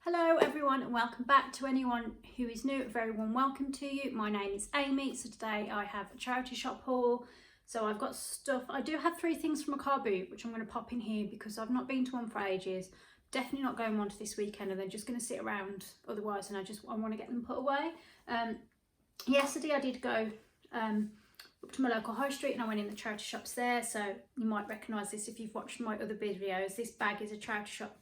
Hello everyone and welcome back. To anyone who is new, a very warm welcome to you. My name is Amy. So today I have a charity shop haul. So I've got stuff. I do have 3 things from a car boot which I'm going to pop in here because I've not been to one for ages. Definitely not going one to this weekend and they're just going to sit around otherwise, and I want to get them put away. Yesterday I did go up to my local high street and I went in the charity shops there. So you might recognise this if you've watched my other videos. This bag is a charity shop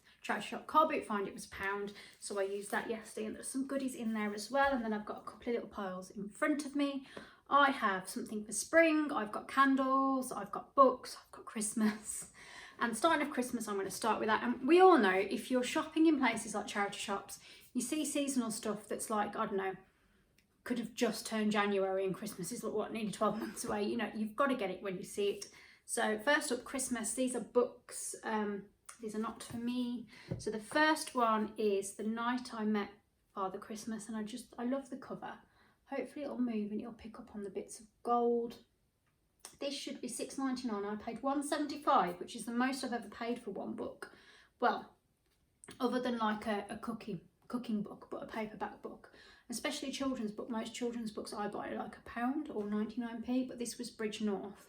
car boot find. It was £1, so I used that yesterday, and there's some goodies in there as well. And then I've got a couple of little piles in front of me. I have something for spring, I've got candles, I've got books, I've got Christmas. And starting of Christmas, I'm going to start with that. And we all know, if you're shopping in places like charity shops, you see seasonal stuff that's like, I don't know, could have just turned January, and Christmas is what, nearly 12 months away. You know, you've got to get it when you see it. So first up, Christmas. These are books. These are not for me. So the first one is The Night I Met Father Christmas, and I love the cover. Hopefully it'll move and it'll pick up on the bits of gold. This should be $6.99. I paid $1.75, which is the most I've ever paid for one book. Well, other than like a cooking book, but a paperback book, especially a children's book. Most children's books I buy are like £1 or 99p, but this was Bridge North.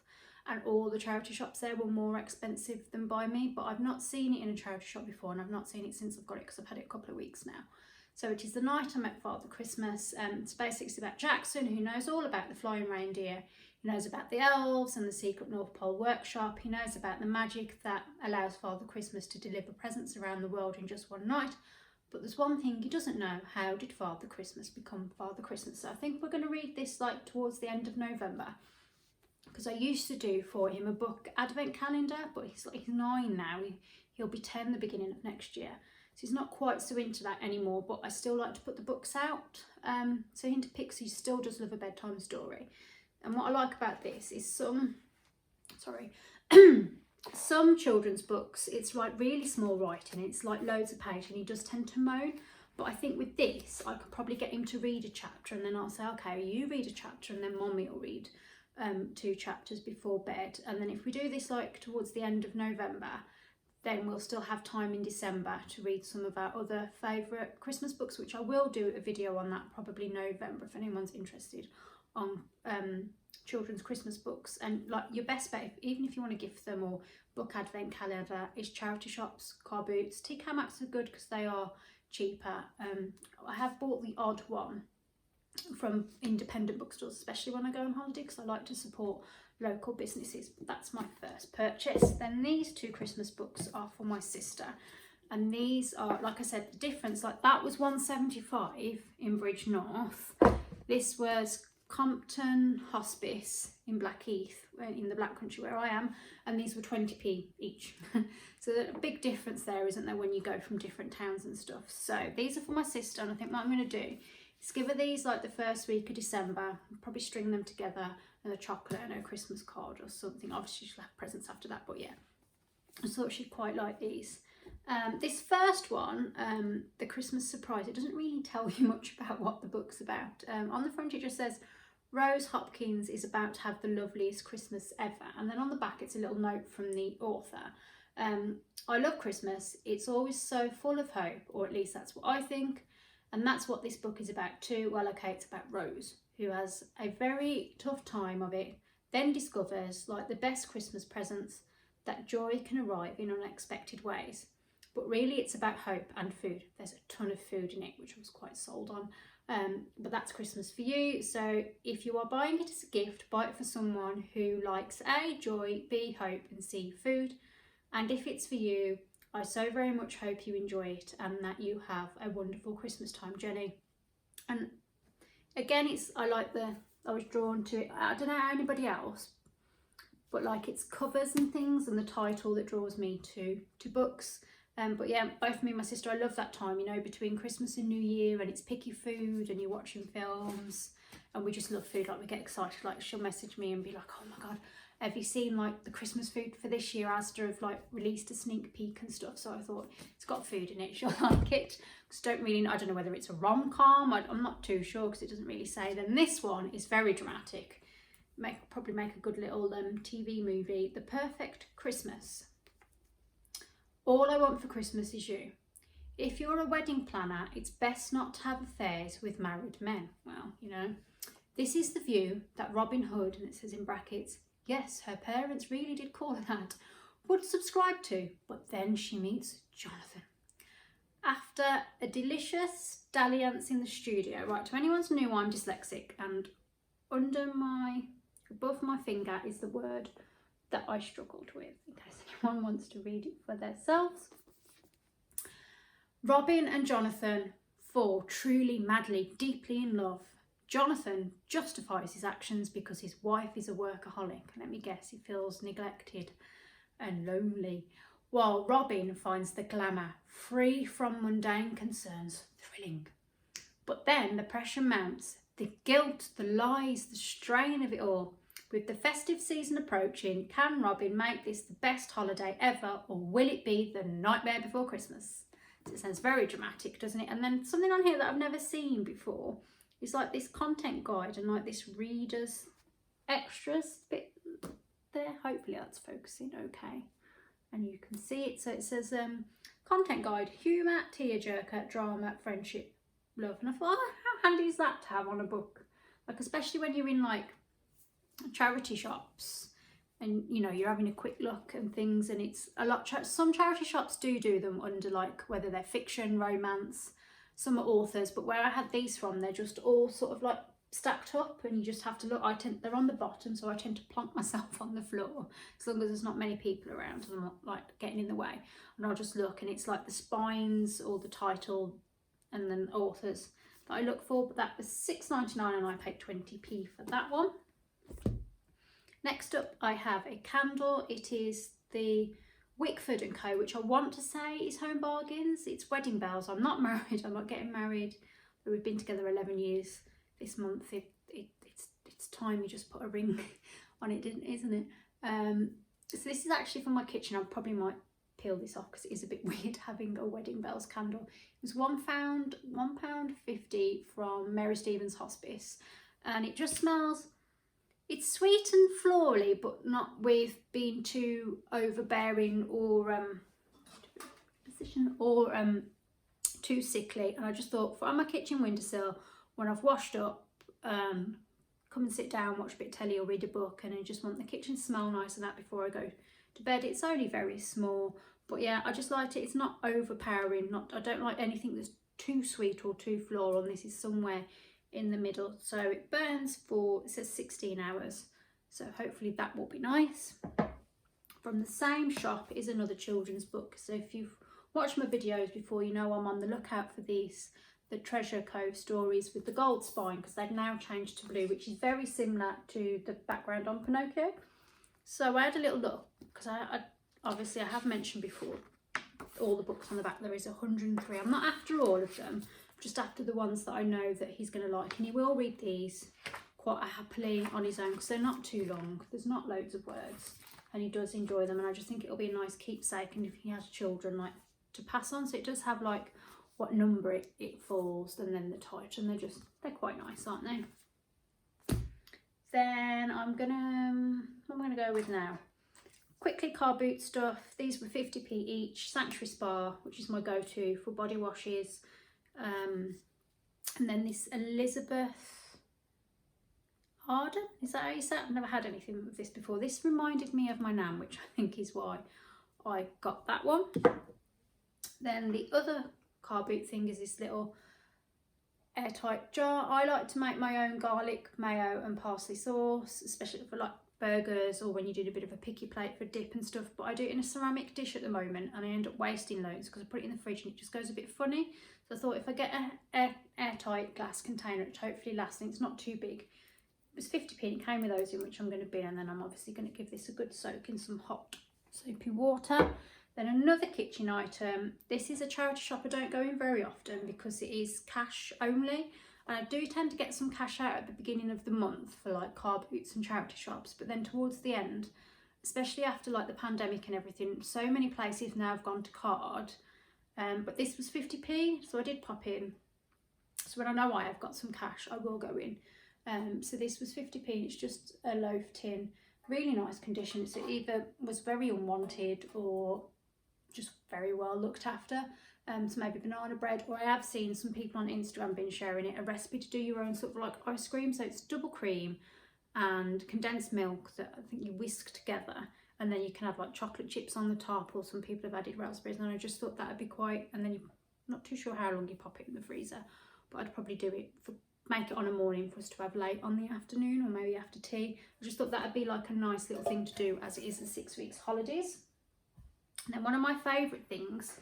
And all the charity shops there were more expensive than by me, but I've not seen it in a charity shop before, and I've not seen it since I've got it because I've had it a couple of weeks now. So it is The Night I Met Father Christmas. It's basically about Jackson, who knows all about the flying reindeer. He knows about the elves and the secret North Pole workshop. He knows about the magic that allows Father Christmas to deliver presents around the world in just one night. But there's one thing he doesn't know. How did Father Christmas become Father Christmas? So I think we're going to read this like towards the end of November, because I used to do for him a book advent calendar, but he's 9 now. He'll be 10 the beginning of next year. So he's not quite so into that anymore, but I still like to put the books out. So into Pixie still does love a bedtime story. And what I like about this is some children's books, it's like really small writing. It's like loads of pages and he does tend to moan. But I think with this, I could probably get him to read a chapter, and then I'll say, okay, you read a chapter and then Mommy will read 2 chapters before bed. And then if we do this like towards the end of November, then we'll still have time in December to read some of our other favourite Christmas books, which I will do a video on that probably November if anyone's interested, on children's Christmas books. And like your best bet, even if you want to gift them or book advent calendar, is charity shops, car boots. TK Maxx are good because they are cheaper. I have bought the odd one from independent bookstores, especially when I go on holiday, because I like to support local businesses. But that's my first purchase. Then these 2 Christmas books are for my sister, and these are, like I said, the difference, like that was $1.75 in Bridge North. This was Compton Hospice in Blackheath, in the Black Country where I am, and these were 20p each. So there's a big difference there, isn't there, when you go from different towns and stuff. So these are for my sister, and I think what I'm going to do is give her these like the first week of December, probably string them together and a chocolate and a Christmas card or something. Obviously she'll have presents after that, but yeah, I thought she'd quite like these. This first one, The Christmas Surprise, it doesn't really tell you much about what the book's about. On the front it just says, Rose Hopkins is about to have the loveliest Christmas ever. And then on the back it's a little note from the author. I love Christmas. It's always so full of hope, or at least that's what I think. And that's what this book is about too. Well, okay, it's about Rose, who has a very tough time of it, then discovers, like the best Christmas presents, that joy can arrive in unexpected ways. But really it's about hope and food. There's a ton of food in it, which I was quite sold on. But that's Christmas for you. So if you are buying it as a gift, buy it for someone who likes A, joy, B, hope, and C, food. And if it's for you, I so very much hope you enjoy it and that you have a wonderful Christmas time, Jenny. And again, I was drawn to it. I don't know anybody else, but like it's covers and things and the title that draws me to books. But yeah, both me and my sister, I love that time, you know, between Christmas and New Year, and it's picky food and you're watching films, and we just love food. Like we get excited, like she'll message me and be like, oh my God, have you seen like the Christmas food for this year? Asda have like released a sneak peek and stuff. So I thought it's got food in it, she'll like it. Because I don't know whether it's a rom-com, I'm not too sure because it doesn't really say. Then this one is very dramatic. Probably make a good little TV movie. The Perfect Christmas. All I want for Christmas is you. If you're a wedding planner, it's best not to have affairs with married men. Well, you know, this is the view that Robin Hood, and it says in brackets, yes, her parents really did call her that, would subscribe to, but then she meets Jonathan. After a delicious dalliance in the studio, right, to anyone who knew, I'm dyslexic, and above my finger is the word that I struggled with, in case anyone wants to read it for themselves. Robin and Jonathan fall truly, madly, deeply in love. Jonathan justifies his actions because his wife is a workaholic. Let me guess, he feels neglected and lonely, while Robin finds the glamour, free from mundane concerns, thrilling. But then the pressure mounts, the guilt, the lies, the strain of it all. With the festive season approaching, can Robin make this the best holiday ever, or will it be the nightmare before Christmas? So it sounds very dramatic, doesn't it? And then something on here that I've never seen before is like this content guide and like this reader's extras bit there. Hopefully that's focusing okay and you can see it. So it says content guide, humour, tearjerker, drama, friendship, love. And I thought, oh, how handy is that to have on a book? Like, especially when you're in like charity shops and you know you're having a quick look and things, and it's a lot. Some charity shops do them under like whether they're fiction, romance, some are authors, but where I had these from, they're just all sort of like stacked up and you just have to look. They're on the bottom, so I tend to plonk myself on the floor as long as there's not many people around and I'm not like getting in the way, and I'll just look, and it's like the spines or the title and then authors that I look for. But that was $6.99 and I paid 20p for that one. Next up I have a candle. It is the Wickford & Co, which I want to say is Home Bargains. It's Wedding Bells. I'm not married, I'm not getting married, but we've been together 11 years this month. It's time you just put a ring on it, isn't it? So this is actually for my kitchen. I probably might peel this off because it is a bit weird having a Wedding Bells candle. It was £1.50 from Mary Stephen's Hospice, and it just smells, it's sweet and florally, but not with being too overbearing or too sickly. And I just thought, for on my kitchen windowsill, when I've washed up, come and sit down, watch a bit of telly or read a book, and I just want the kitchen to smell nice and that before I go to bed. It's only very small, but yeah, I just liked it. It's not overpowering. I don't like anything that's too sweet or too floral, and this is somewhere in the middle. So it burns for, it says 16 hours, so hopefully that will be nice. From the same shop is another children's book. So if you've watched my videos before, you know I'm on the lookout for these, the Treasure Cove stories with the gold spine, because they've now changed to blue, which is very similar to the background on Pinocchio. So I had a little look, because I obviously I have mentioned before all the books on the back. There is 103. I'm not after all of them, just after the ones that I know that he's going to like, and he will read these quite happily on his own because they're not too long. There's not loads of words, and he does enjoy them, and I just think it'll be a nice keepsake, and if he has children, like, to pass on. So it does have like what number it falls and then the title, and they're quite nice, aren't they? Then I'm gonna go with now quickly car boot stuff. These were 50p each. Sanctuary Spa, which is my go-to for body washes, and then this Elizabeth Arden, is that how you say it? I've never had anything of this before. This reminded me of my nan, which I think is why I got that one. Then the other car boot thing is this little airtight jar. I like to make my own garlic, mayo and parsley sauce, especially for like burgers or when you do a bit of a picky plate for dip and stuff, but I do it in a ceramic dish at the moment and I end up wasting loads because I put it in the fridge and it just goes a bit funny. So I thought if I get an airtight glass container, it hopefully lasts, and it's not too big. It was 50p and it came with those in, which I'm going to bin, and then I'm obviously going to give this a good soak in some hot soapy water. Then another kitchen item. This is a charity shop I don't go in very often because it is cash only. And I do tend to get some cash out at the beginning of the month for like car boots and charity shops. But then towards the end, especially after like the pandemic and everything, so many places now have gone to card. But this was 50p, so I did pop in. So when I know I have got some cash, I will go in. So this was 50p, and it's just a loaf tin. Really nice condition. So it either was very unwanted or just very well looked after. so maybe banana bread, or I have seen some people on Instagram been sharing it, a recipe to do your own sort of like ice cream. So it's double cream and condensed milk that I think you whisk together, and then you can have like chocolate chips on the top, or some people have added raspberries, and I just thought that would be quite, and then you're not too sure how long you pop it in the freezer, but I'd probably do it for, make it on a morning for us to have late on the afternoon, or maybe after tea. I just thought that would be like a nice little thing to do, as it is the 6 weeks holidays. And then one of my favourite things,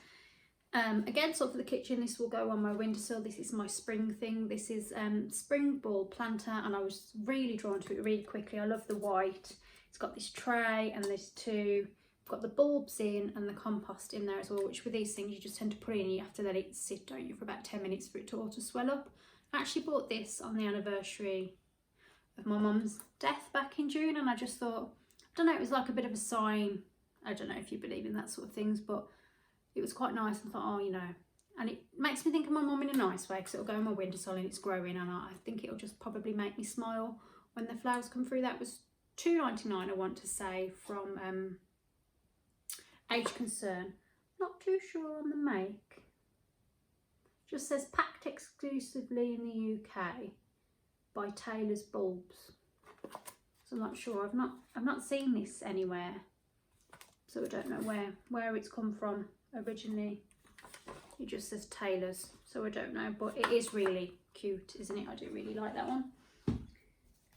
again, sort of for the kitchen, this will go on my windowsill. This is my spring thing. This is spring ball planter, and I was really drawn to it really quickly. I love the white. It's got this tray and there's two. I've got the bulbs in and the compost in there as well, which with these things you just tend to put in, you have to let it sit, don't you, for about 10 minutes for it to all to swell up. I actually bought this on the anniversary of my mum's death back in June, and I just thought, I don't know, it was like a bit of a sign. I don't know if you believe in that sort of things, but it was quite nice. I thought, oh, you know, and it makes me think of my mum in a nice way, because it'll go in my windowsill and it's growing, and I think it'll just probably make me smile when the flowers come through. That was £2.99, I want to say, from Age Concern. Not too sure on the make. Just says packed exclusively in the UK by Taylor's Bulbs. So I'm not sure. I've not seen this anywhere, so I don't know where it's come from originally. It just says Taylor's, so I don't know, but it is really cute, isn't it? I do really like that one.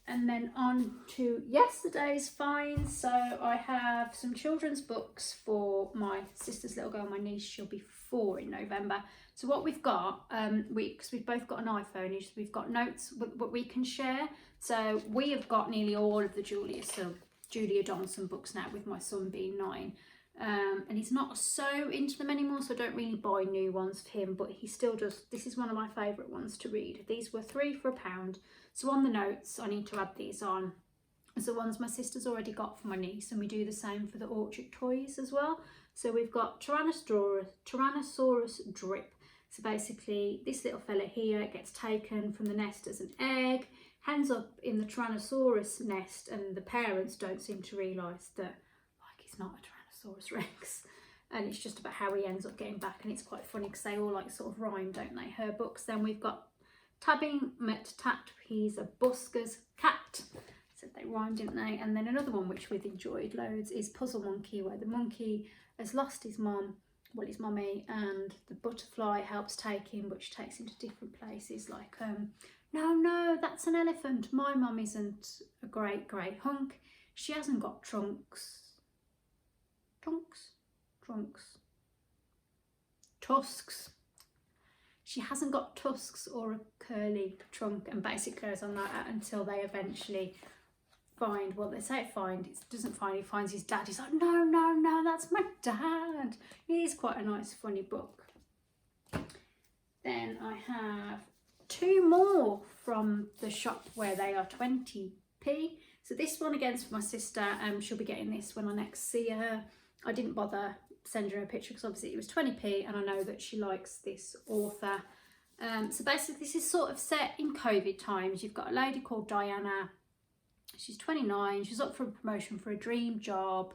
And then on to yesterday's finds. So I have some children's books for my sister's little girl, my niece. She'll be 4 in November. So what we've got, because we've both got an iPhone, is we've got notes what we can share. So we have got nearly all of the Julia Donaldson books now, with my son being 9. And he's not so into them anymore, so I don't really buy new ones for him, but he still does. This is one of my favourite ones to read. These were 3 for £1. So on the notes, I need to add these on as the ones my sister's already got for my niece, and we do the same for the Orchard toys as well. So we've got Tyrannosaurus Drip. So basically, this little fella here gets taken from the nest as an egg, ends up in the Tyrannosaurus nest, and the parents don't seem to realise that, like, he's not a Tyrannosaurus Rex, and it's just about how he ends up getting back, and it's quite funny because they all like sort of rhyme, don't they, her books. Then we've got Tabbing Met Tat, he's a busker's cat. Said they rhymed, didn't they? And then another one which we've enjoyed loads is Puzzle Monkey, where the monkey has lost his mum, well, his mummy, and the butterfly helps take him, but she takes him to different places, like no, that's an elephant. My mum isn't a great grey hunk. She hasn't got tusks. She hasn't got tusks or a curly trunk, and basically goes on like that until they eventually find, well, they say find, it doesn't find, he finds his dad. He's like, no, that's my dad. It is quite a nice, funny book. Then I have 2 more from the shop where they are 20p. So this one again's for my sister, she'll be getting this when I next see her. I didn't bother sending her a picture because obviously it was 20p, and I know that she likes this author. So basically this is sort of set in COVID times. You've got a lady called Diana. She's 29. She's up for a promotion for a dream job,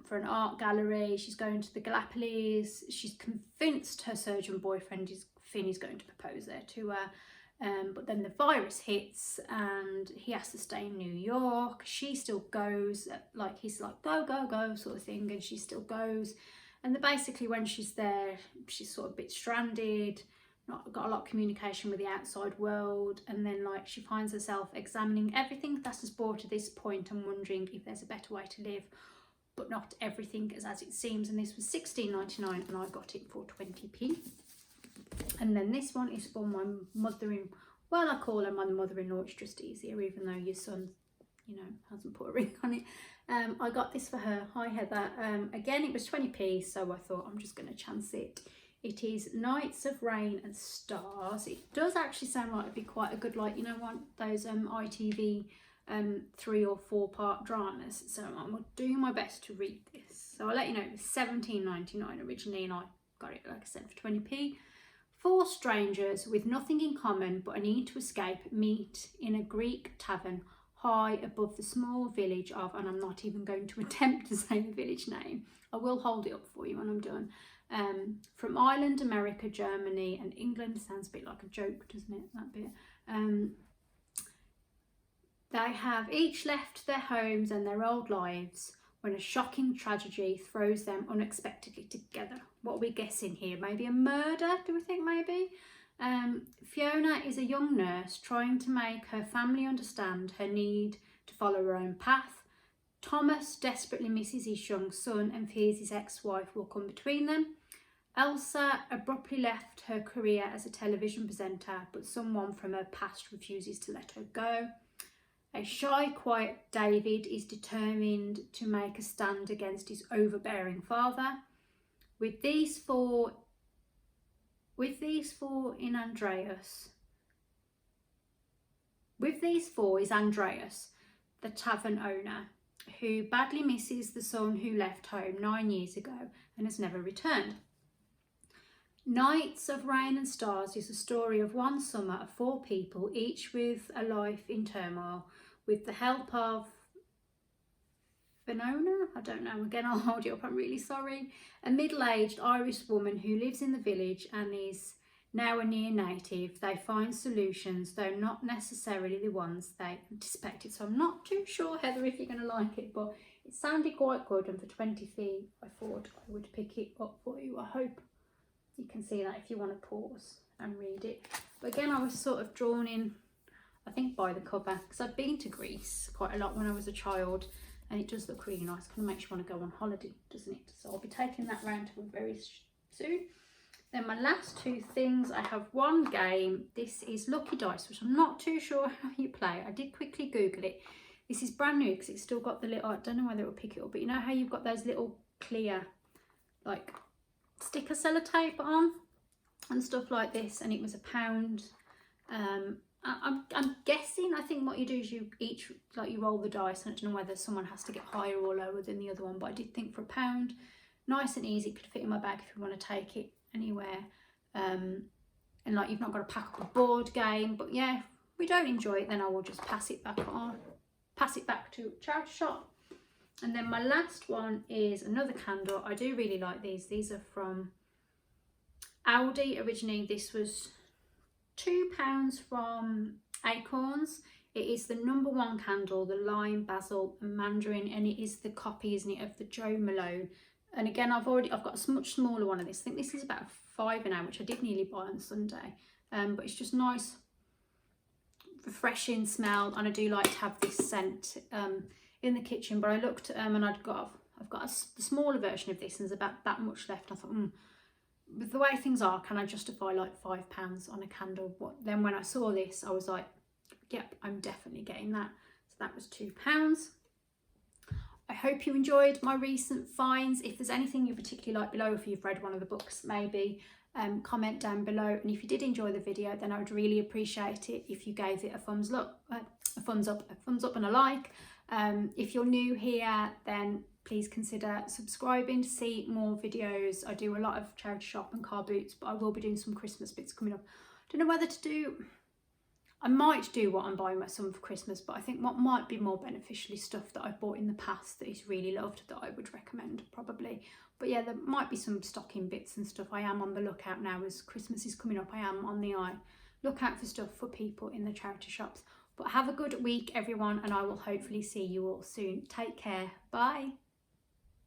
for an art gallery. She's going to the Galapagos. She's convinced her surgeon boyfriend Finn is going to propose there to her, but then the virus hits and he has to stay in New York. She still goes, like he's like go sort of thing, and she still goes. And then basically when she's there, she's sort of a bit stranded, not got a lot of communication with the outside world, and then like she finds herself examining everything that has brought to this point and wondering if there's a better way to live, but not everything is as it seems. And this was £16.99 and I got it for 20p. And then this one is for my mother-in-law. Well, I call her my mother-in-law, it's just easier, even though your son, you know, hasn't put a ring on it. I got this for her. Hi Heather. Again, it was 20p, so I thought I'm just going to chance it. It is Nights of Rain and Stars. It does actually sound like it'd be quite a good, like, you know, one those ITV 3 or 4 part dramas. So I'm doing my best to read this. So I'll let you know, it was £17.99 originally, and I got it, like I said, for 20p. 4 strangers with nothing in common but a need to escape meet in a Greek tavern high above the small village of, and I'm not even going to attempt to say the village name. I will hold it up for you when I'm done. From Ireland, America, Germany and England. Sounds a bit like a joke, doesn't it, that bit? They have each left their homes and their old lives when a shocking tragedy throws them unexpectedly together. What are we guessing here? Maybe a murder, do we think maybe? Fiona is a young nurse trying to make her family understand her need to follow her own path. Thomas desperately misses his young son and fears his ex-wife will come between them. Elsa abruptly left her career as a television presenter, but someone from her past refuses to let her go. A shy, quiet David is determined to make a stand against his overbearing father. With these four is Andreas, the tavern owner, who badly misses the son who left home 9 years ago and has never returned. Nights of Rain and Stars is a story of one summer of 4 people, each with a life in turmoil. With the help of Venona, I don't know, again I'll hold it up, I'm really sorry, a middle-aged Irish woman who lives in the village and is now a near native, they find solutions, though not necessarily the ones they anticipated. So I'm not too sure, Heather, if you're going to like it, but it sounded quite good, and for 20p I thought I would pick it up for you. I hope you can see that if you want to pause and read it. But again, I was sort of drawn in, I think, by the cover, because I've been to Greece quite a lot when I was a child, and it does look really nice. Kind of makes you want to go on holiday, doesn't it? So I'll be taking that round to her very soon. Then my last 2 things, I have one game. This is Lucky Dice, which I'm not too sure how you play. I did quickly Google it. This is brand new because it's still got the little, I don't know whether it will pick it up, but you know how you've got those little clear, like, sticker sellotape on and stuff like this, and it was £1. I'm guessing, I think what you do is you each, like, you roll the dice, and I don't know whether someone has to get higher or lower than the other one, but I did think for £1, nice and easy, could fit in my bag if you want to take it anywhere, and like, you've not got to pack up a board game. But yeah, if we don't enjoy it, then I will just pass it back to charity shop. And then my last one is another candle. I do really like these are from Aldi originally. This was £2 from Acorns. It is the #1 candle, the lime, basil and mandarin, and it is the copy, isn't it, of the Joe Malone. And again, I've got a much smaller one of this. I think this is about a £5 now, which I did nearly buy on Sunday. But it's just nice, refreshing smell, and I do like to have this scent in the kitchen. But I looked and I've got the smaller version of this, and there's about that much left. I thought, with the way things are, can I justify like £5 on a candle? Then when I saw this, I was like, yep, I'm definitely getting that. So that was £2. I hope you enjoyed my recent finds. If there's anything you particularly like below, if you've read one of the books, maybe comment down below. And if you did enjoy the video, then I would really appreciate it if you gave it a thumbs up and a like. If you're new here, then please consider subscribing to see more videos. I do a lot of charity shop and car boots, but I will be doing some Christmas bits coming up. I don't know whether to do, I might do what I'm buying my son for Christmas, but I think what might be more beneficial is stuff that I've bought in the past that he's really loved, that I would recommend probably. But yeah, there might be some stocking bits and stuff. I am on the lookout now as Christmas is coming up. I am on the lookout for stuff for people in the charity shops. But have a good week, everyone, and I will hopefully see you all soon. Take care. Bye.